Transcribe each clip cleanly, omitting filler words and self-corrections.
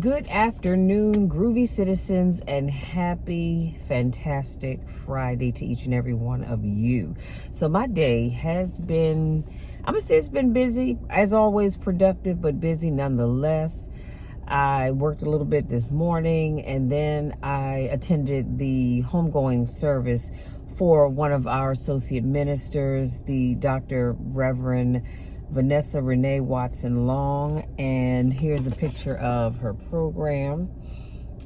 Good afternoon, groovy citizens, and happy, fantastic Friday to each and every one of you. So my day has been, I'm gonna say it's been busy, as always, productive, but busy nonetheless. I worked a little bit this morning, and then I attended the homegoing service for one of our associate ministers, the Dr. Reverend Vanessa Renee Watson Long. And here's a picture of her program.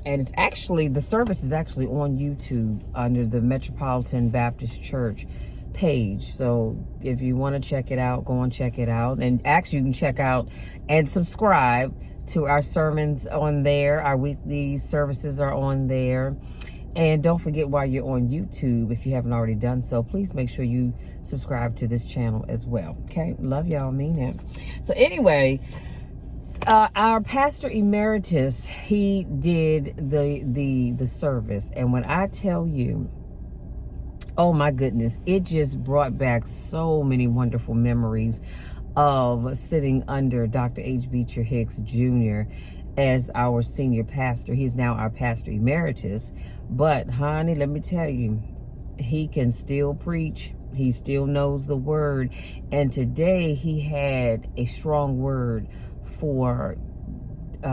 And it's actually, the service is actually on YouTube under the Metropolitan Baptist Church page. So if you want to check it out, go and check it out. And actually, you can check out and subscribe to our sermons on there. Our weekly services are on there. And don't forget, while you're on YouTube, if you haven't already done so, please make sure you subscribe to this channel as well. Okay, love y'all, mean it. So anyway, our pastor emeritus, he did the service, and when I tell you, oh my goodness, it just brought back so many wonderful memories of sitting under Dr. H. Beecher Hicks Jr. as our senior pastor. He's now our pastor emeritus. But honey, let me tell you, he can still preach. He still knows the word. And today he had a strong word for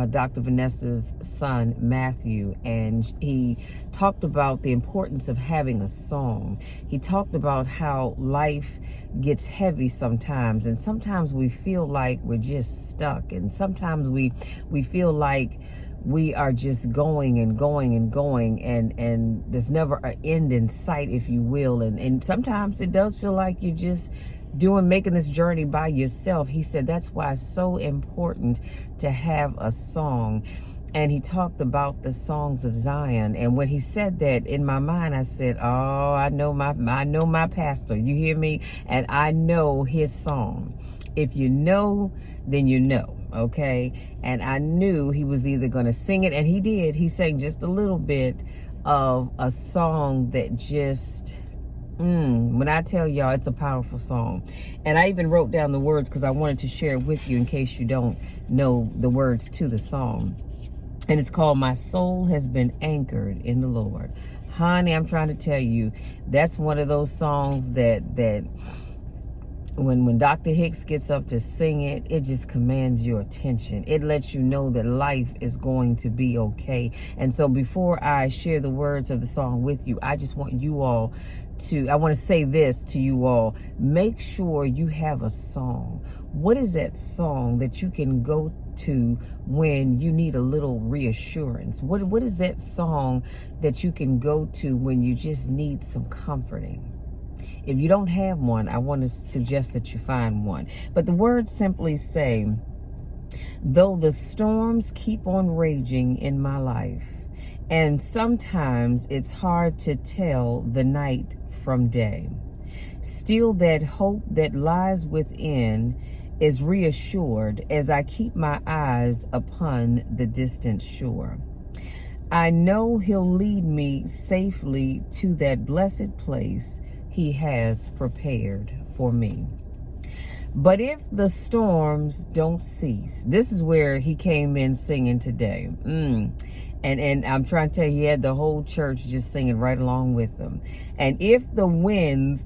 Dr. Vanessa's son, Matthew, and he talked about the importance of having a song. He talked about how life gets heavy sometimes, and sometimes we feel like we're just stuck, and sometimes we feel like we are just going and going and going, and there's never an end in sight, if you will, and sometimes it does feel like you're just making this journey by yourself. He said that's why it's so important to have a song. And he talked about the songs of Zion. And when he said that, in my mind, I said, oh, I know my pastor. You hear me? And I know his song. If you know, then you know. Okay. And I knew he was either going to sing it, and he did. He sang just a little bit of a song that just, when I tell y'all, it's a powerful song. And I even wrote down the words because I wanted to share it with you in case you don't know the words to the song. And it's called My Soul Has Been Anchored in the Lord. Honey, I'm trying to tell you, that's one of those songs that when Dr. Hicks gets up to sing it, it just commands your attention. It lets you know that life is going to be okay. And so before I share the words of the song with you, I just want you all I want to say this to you all. Make sure you have a song. What is that song that you can go to when you need a little reassurance? What is that song that you can go to when you just need some comforting? If you don't have one, I want to suggest that you find one. But the words simply say, though the storms keep on raging in my life, and sometimes it's hard to tell the night from day, still that hope that lies within is reassured as I keep my eyes upon the distant shore. I know he'll lead me safely to that blessed place he has prepared for me. But if the storms don't cease, this is where he came in singing today. And I'm trying to tell you, he had the whole church just singing right along with them. And if the winds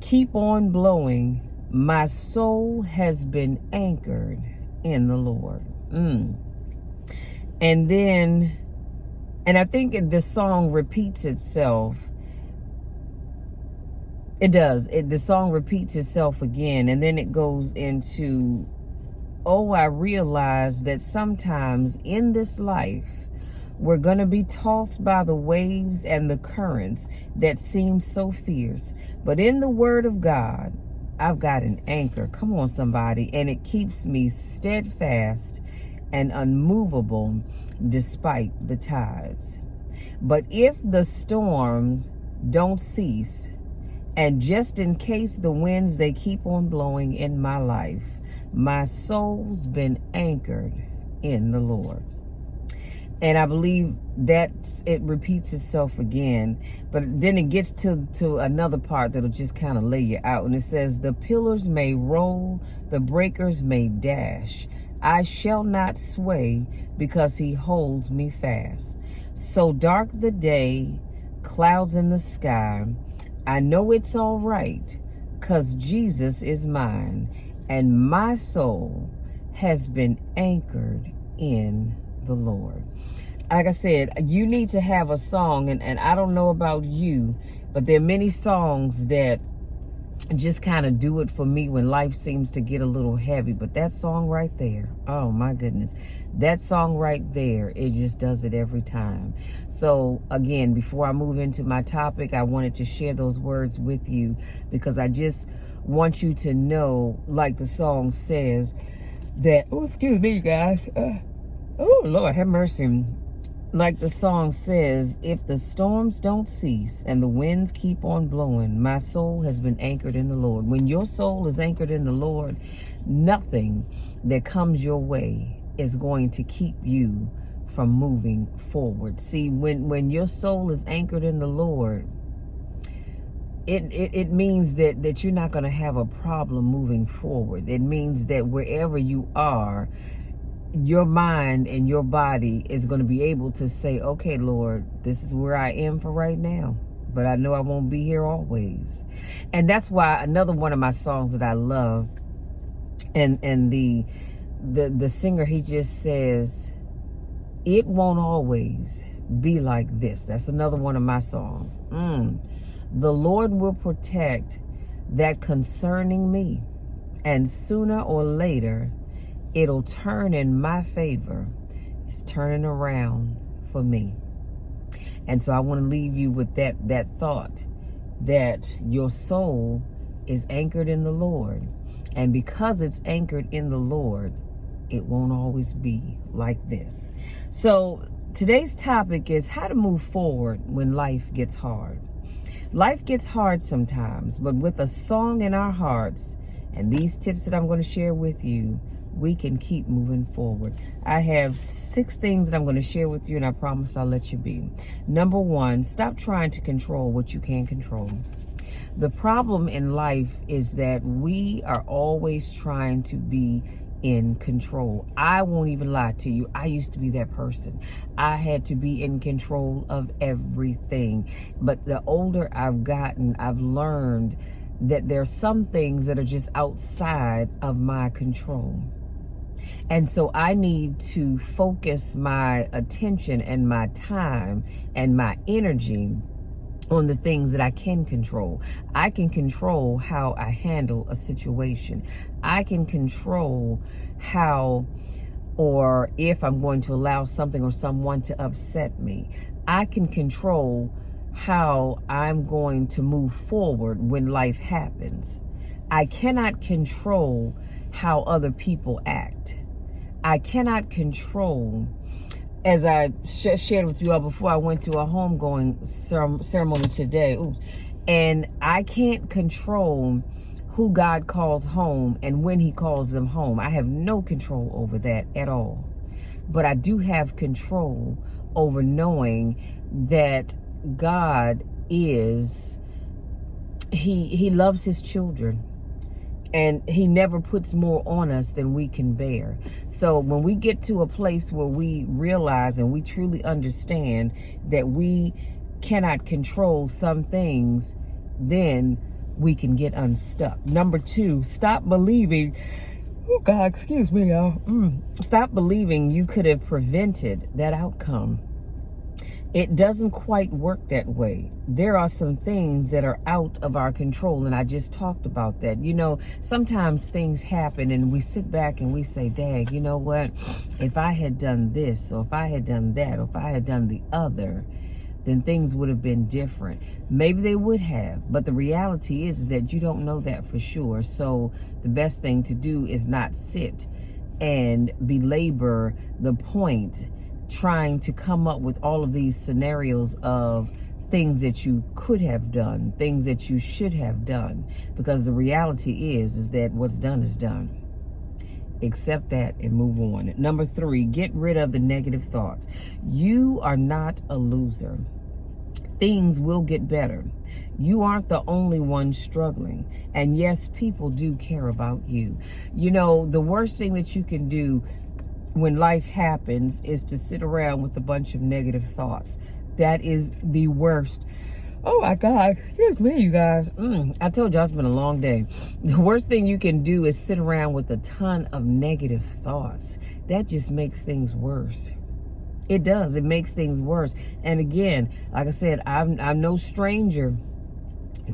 keep on blowing, my soul has been anchored in the Lord. And then, and I think the song repeats itself. It does. The song repeats itself again, and then it goes into, oh, I realize that sometimes in this life, we're going to be tossed by the waves and the currents that seem so fierce. But in the Word of God, I've got an anchor. Come on, somebody. And it keeps me steadfast and unmovable despite the tides. But if the storms don't cease, and just in case the winds, they keep on blowing in my life, my soul's been anchored in the Lord. And I believe that it repeats itself again, but then it gets to another part that'll just kind of lay you out. And it says, the pillars may roll, the breakers may dash, I shall not sway because he holds me fast. So dark the day, clouds in the sky, I know it's all right, 'cause Jesus is mine, and my soul has been anchored in the Lord. Like I said, you need to have a song, and I don't know about you, but there are many songs that just kind of do it for me when life seems to get a little heavy. But that song right there, oh my goodness, that song right there, it just does it every time. So again, before I move into my topic, I wanted to share those words with you because I just want you to know, like the song says, that, oh, excuse me, you guys. Oh, Lord, have mercy. Like the song says, if the storms don't cease and the winds keep on blowing, my soul has been anchored in the Lord. When your soul is anchored in the Lord, nothing that comes your way is going to keep you from moving forward. See, when your soul is anchored in the Lord, it means that you're not going to have a problem moving forward. It means that wherever you are, your mind and your body is going to be able to say, okay, Lord, this is where I am for right now, but I know I won't be here always. And that's why another one of my songs that I love, and the singer, he just says, it won't always be like this. That's another one of my songs. The Lord will protect that concerning me, and sooner or later it'll turn in my favor. It's turning around for me. And so I want to leave you with that thought, that your soul is anchored in the Lord. And because it's anchored in the Lord, it won't always be like this. So today's topic is how to move forward when life gets hard. Life gets hard sometimes, but with a song in our hearts and these tips that I'm going to share with you, we can keep moving forward. I have 6 things that I'm going to share with you, and I promise I'll let you be. Number 1, stop trying to control what you can't control. The problem in life is that we are always trying to be in control. I won't even lie to you. I used to be that person. I had to be in control of everything. But the older I've gotten, I've learned that there are some things that are just outside of my control. And so I need to focus my attention and my time and my energy on the things that I can control. I can control how I handle a situation. I can control how or if I'm going to allow something or someone to upset me. I can control how I'm going to move forward when life happens. I cannot control how other people act. I cannot control, as I shared with you all before, I went to a homegoing ceremony today. And I can't control who God calls home and when he calls them home. I have no control over that at all. But I do have control over knowing that God is, he loves his children. And he never puts more on us than we can bear. So when we get to a place where we realize and we truly understand that we cannot control some things, then we can get unstuck. Number 2, stop believing, oh God, excuse me, y'all. Stop believing you could have prevented that outcome. It doesn't quite work that way. There are some things that are out of our control, and I just talked about that. You know, sometimes things happen and we sit back and we say, Dad, you know what? If I had done this, or if I had done that, or if I had done the other, then things would have been different. Maybe they would have, but the reality is that you don't know that for sure. So the best thing to do is not sit and belabor the point trying to come up with all of these scenarios of things that you could have done, things that you should have done, because the reality is that what's done is done. Accept that and move on. Number 3, get rid of the negative thoughts. You are not a loser. things will get better. You aren't the only one struggling. And yes, people do care about you. You know, the worst thing that you can do when life happens is to sit around with a bunch of negative thoughts. That is the worst. Oh my God, excuse me, you guys. I told you it's been a long day. The worst thing you can do is sit around with a ton of negative thoughts. That just makes things worse. It does. It makes things worse. And again, like I said, I'm no stranger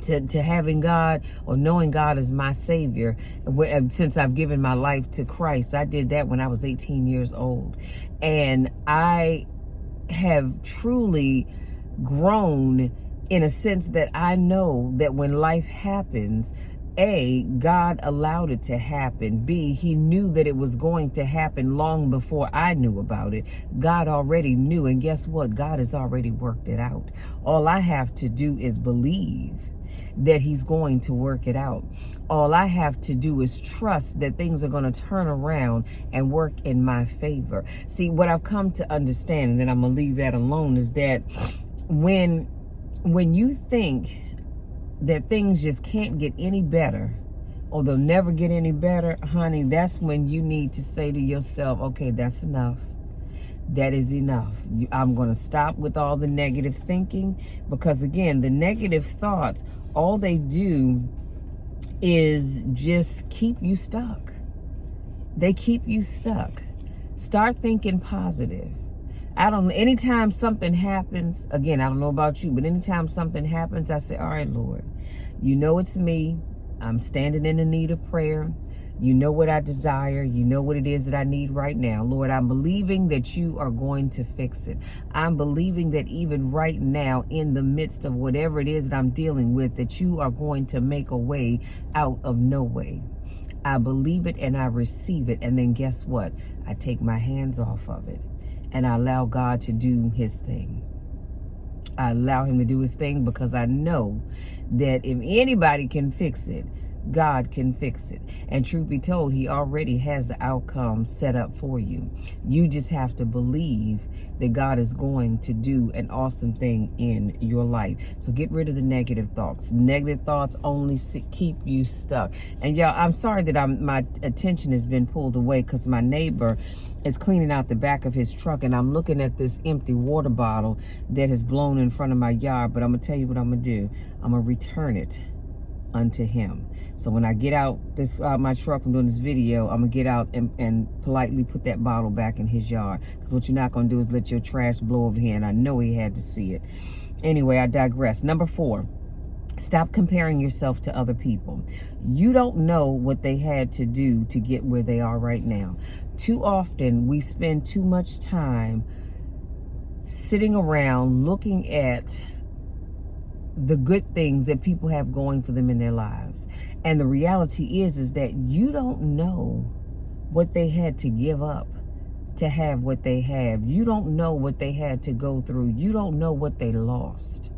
to having God or knowing God as my Savior since I've given my life to Christ. I did that when I was 18 years old. And I have truly grown in a sense that I know that when life happens, A, God allowed it to happen. B, he knew that it was going to happen long before I knew about it. God already knew, and guess what? God has already worked it out. All I have to do is believe that he's going to work it out. All I have to do is trust that things are going to turn around and work in my favor. See, what I've come to understand, and then I'm going to leave that alone, is that when you think that things just can't get any better or they'll never get any better, honey, that's when you need to say to yourself, okay, that's enough. That is enough. I'm going to stop with all the negative thinking, because again, the negative thoughts, all they do is just keep you stuck. They keep you stuck. Start thinking positive. Anytime something happens, again, I don't know about you, but anytime something happens, I say, all right, Lord, you know it's me. I'm standing in the need of prayer. You know what I desire. You know what it is that I need right now. Lord, I'm believing that you are going to fix it. I'm believing that even right now, in the midst of whatever it is that I'm dealing with, that you are going to make a way out of no way. I believe it and I receive it. And then guess what? I take my hands off of it. And I allow God to do his thing. I allow him to do his thing because I know that if anybody can fix it, God can fix it. And truth be told, he already has the outcome set up for you. You just have to believe that God is going to do an awesome thing in your life. So get rid of the negative thoughts. Negative thoughts only keep you stuck. And y'all, I'm sorry that my attention has been pulled away because my neighbor is cleaning out the back of his truck, and I'm looking at this empty water bottle that has blown in front of my yard. But I'm going to tell you what I'm going to do. I'm going to return it unto him. So when I get out my truck from doing this video, I'm gonna get out and politely put that bottle back in his yard, because what you're not gonna do is let your trash blow over here, and I know he had to see it. Anyway, I digress. Number 4, stop comparing yourself to other people. You don't know what they had to do to get where they are right now. Too often we spend too much time sitting around looking at the good things that people have going for them in their lives. And the reality is that you don't know what they had to give up to have what they have. You don't know what they had to go through. You don't know what they lost.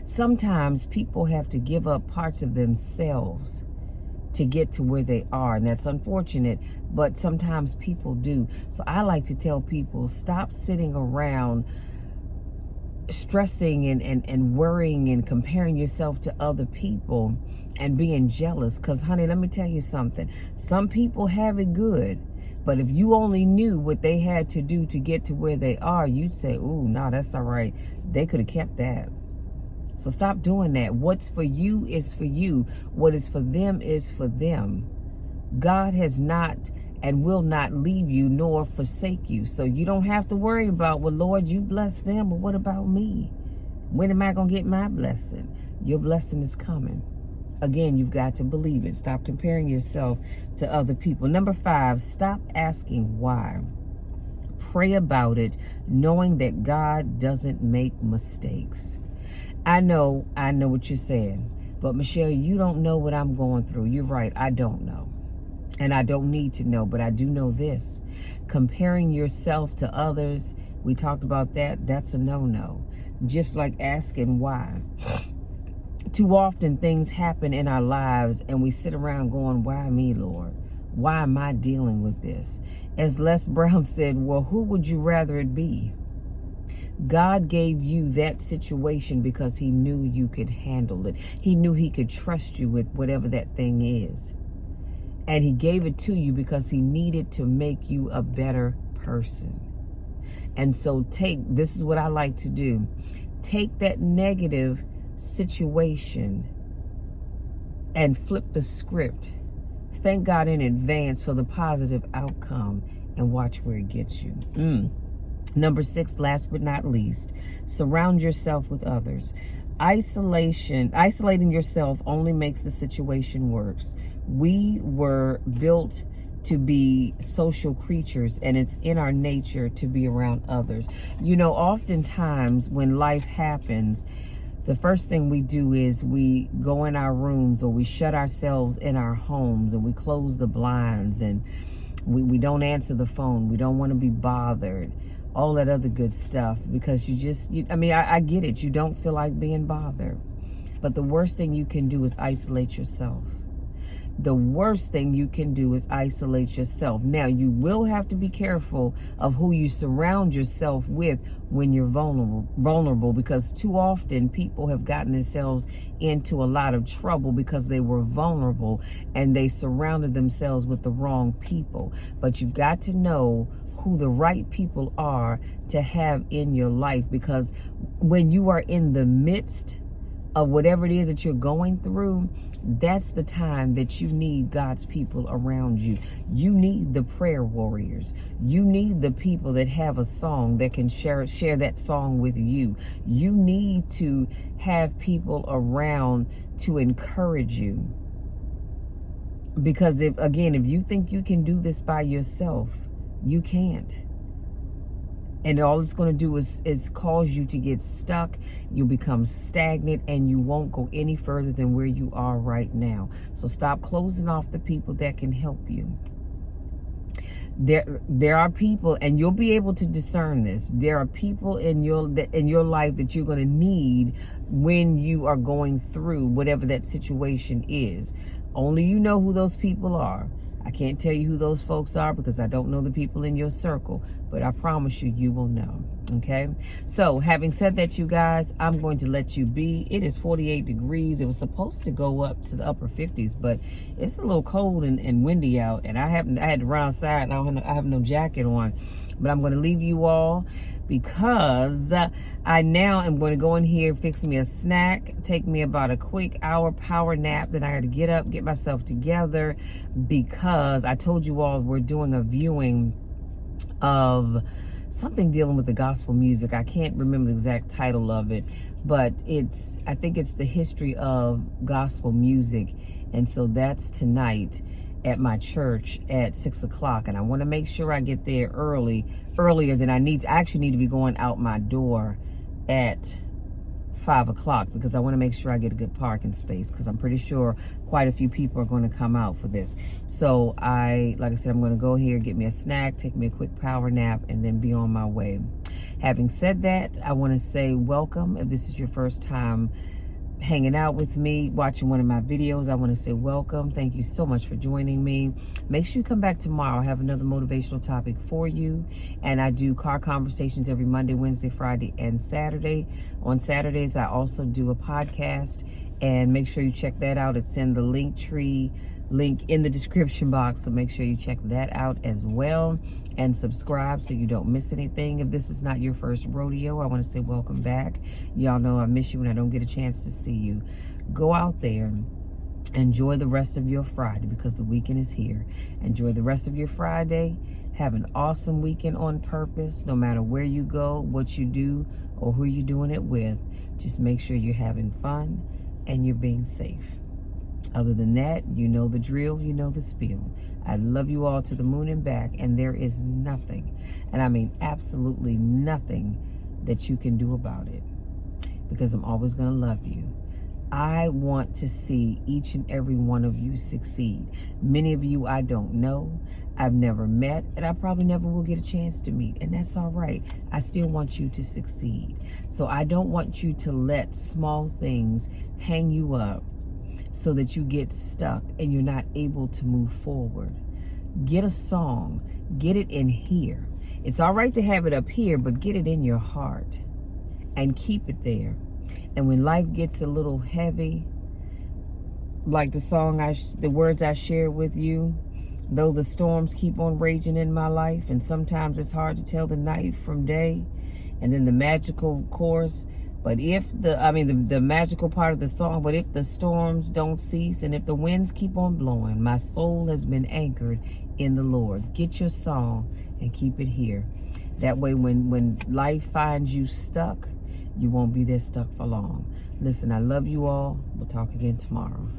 Sometimes people have to give up parts of themselves to get to where they are. And that's unfortunate, but sometimes people do. So I like to tell people, stop sitting around stressing and worrying and comparing yourself to other people and being jealous. Because honey, let me tell you something. Some people have it good, but if you only knew what they had to do to get to where they are, you'd say, ooh, no, that's all right. They could have kept that. So stop doing that. What's for you is for you. What is for them is for them. God has not and will not leave you nor forsake you. So you don't have to worry about, well, Lord, you bless them, but what about me? When am I going to get my blessing? Your blessing is coming. Again, you've got to believe it. Stop comparing yourself to other people. Number 5, stop asking why. Pray about it, knowing that God doesn't make mistakes. I know what you're saying, but Michelle, you don't know what I'm going through. You're right, I don't know. And I don't need to know, but I do know this. Comparing yourself to others, we talked about that, that's a no-no. Just like asking why. Too often things happen in our lives and we sit around going, why me, Lord? Why am I dealing with this? As Les Brown said, well, who would you rather it be? God gave you that situation because he knew you could handle it. He knew he could trust you with whatever that thing is. And he gave it to you because he needed to make you a better person. And so this is what I like to do. Take that negative situation and flip the script. Thank God in advance for the positive outcome and watch where it gets you. Number 6, last but not least, surround yourself with others. Isolating yourself only makes the situation worse. We were built to be social creatures, and it's in our nature to be around others. You know, oftentimes when life happens, the first thing we do is we go in our rooms, or we shut ourselves in our homes, and we close the blinds, and we don't answer the phone. We don't want to be bothered. All that other good stuff, because I get it. You don't feel like being bothered. But the worst thing you can do is isolate yourself. The worst thing you can do is isolate yourself. Now, you will have to be careful of who you surround yourself with when you're vulnerable, because too often people have gotten themselves into a lot of trouble because they were vulnerable and they surrounded themselves with the wrong people. But you've got to know who the right people are to have in your life, because when you are in the midst of whatever it is that you're going through, that's the time that you need God's people around you. You need the prayer warriors. You need the people that have a song that can share that song with you. You need to have people around to encourage you. Because if you think you can do this by yourself, you can't. And all it's going to do is cause you to get stuck. You'll become stagnant, and you won't go any further than where you are right now. So stop closing off the people that can help you. There are people, and you'll be able to discern this. There are people in your life that you're going to need when you are going through whatever that situation is. Only you know who those people are. I can't tell you who those folks are because I don't know the people in your circle, but I promise you, you will know. Okay. So having said that, you guys, I'm going to let you be. It is 48 degrees. It was supposed to go up to the upper 50s, but it's a little cold and windy out. And I had to run outside, and I have no jacket on, but I'm going to leave you all, because I now am going to go in here, fix me a snack, take me about a quick hour power nap. Then I got to get up, get myself together, because I told you all we're doing a viewing of something dealing with the gospel music. I can't remember the exact title of it, but I think it's the history of gospel music. And so that's tonight at my church at 6 o'clock. And I want to make sure I get there earlier than I need to. I actually need to be going out my door at 5 o'clock, because I want to make sure I get a good parking space, because I'm pretty sure quite a few people are going to come out for this. So like I said, I'm going to go here, get me a snack, take me a quick power nap, and then be on my way. Having said that, I want to say welcome. If this is your first time hanging out with me, watching one of my videos, I want to say welcome. Thank you so much for joining me. Make sure you come back tomorrow. I have another motivational topic for you. And I do car conversations every Monday, Wednesday, Friday, and Saturday. On Saturdays, I also do a podcast, and make sure you check that out. It's in the Linktree link in the description box, so make sure you check that out as well, and subscribe so you don't miss anything. If this is not your first rodeo, I want to say welcome back. Y'all know I miss you when I don't get a chance to see you. Go out there, enjoy the rest of your Friday, because the weekend is here. Enjoy the rest of your Friday. Have an awesome weekend on purpose. No matter where you go, what you do, or who you're doing it with, just make sure you're having fun and you're being safe. Other than that, you know the drill, you know the spiel. I love you all to the moon and back, and there is nothing, and I mean absolutely nothing, that you can do about it, because I'm always going to love you. I want to see each and every one of you succeed. Many of you I don't know, I've never met, and I probably never will get a chance to meet, and that's all right. I still want you to succeed. So I don't want you to let small things hang you up so that you get stuck and you're not able to move forward. Get a song, get it in here. It's all right to have it up here, but get it in your heart. and keep it there. And when life gets a little heavy, like the words I shared with you, though the storms keep on raging in my life, and sometimes it's hard to tell the night from day, and then the magical chorus, but if the magical part of the song, but if the storms don't cease and if the winds keep on blowing, my soul has been anchored in the Lord. Get your song and keep it here. That way when life finds you stuck, you won't be there stuck for long. Listen, I love you all. We'll talk again tomorrow.